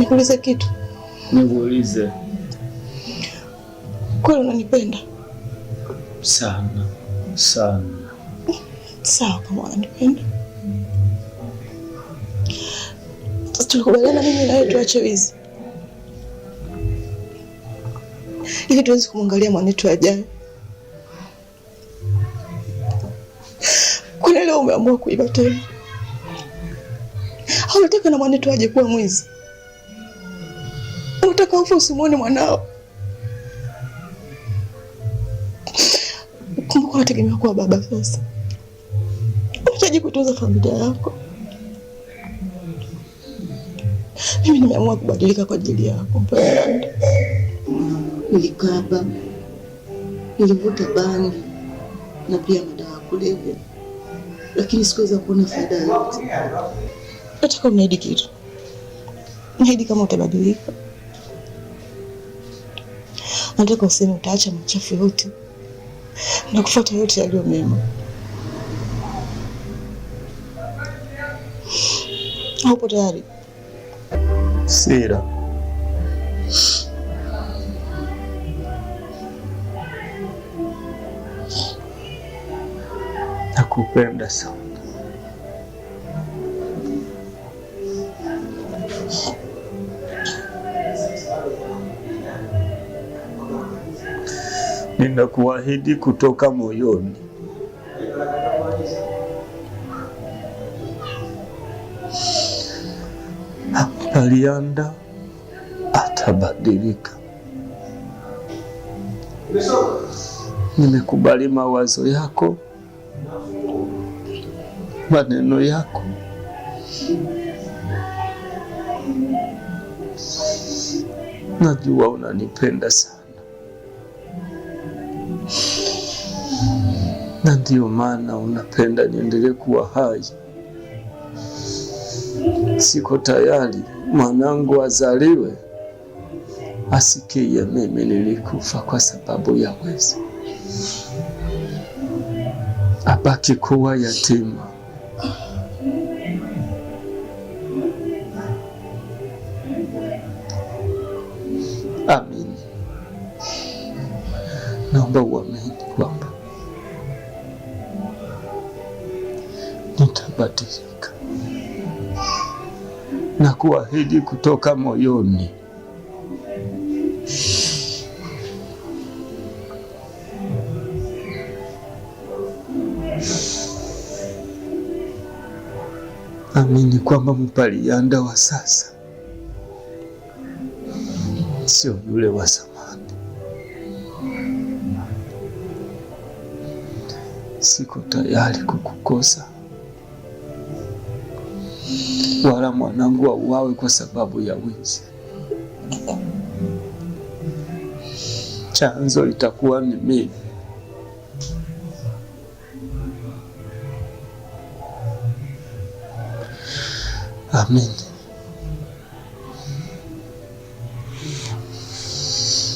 Nikuulize kitu? Niulize. Kweli unanipenda? Sana. Sana. Sawa kama unanipenda. Sasa tulikubaliana mimi na wewe tuache wizi, ili tuweze kumwangalia mwanetu ajaye. Kuna leo umeamua kuiba tena? Au unataka na mwanetu aje kuwa mwizi? Unataka ufe usimuone mwanao? Kumbuka unategemea kuwa baba sasa. Unahitaji kutunza familia yako. Mimi nimeamua kubadilika kwa ajili yako. Nilikaba, nilivuta bangi na pia madawa ya kulevya, lakini sikuweza kuona faida yote. Nataka uniahidi kitu. Niahidi kama utabadilika. Nataka useme utaacha machafu yote na kufuata yote yaliyo mema. Upo tayari? Sira. Nakupenda sana. Ninakuahidi kutoka moyoni. Mpalianda atabadilika. Nimekubali mawazo yako, maneno yako. Najua unanipenda sana, na ndio maana unapenda niendelee kuwa hai. Siko tayari mwanangu azaliwe asikie mimi nilikufa kwa sababu ya wizi, abaki kuwa yatima. Amini. Naomba uamini kwamba nitabadilika na kuahidi kutoka moyoni. Amini kwamba Mpalianda wa sasa sio yule wa zamani. Siko tayari kukukosa, wala mwanangu auawe kwa sababu ya wizi. Chanzo itakuwa ni mimi. Amini.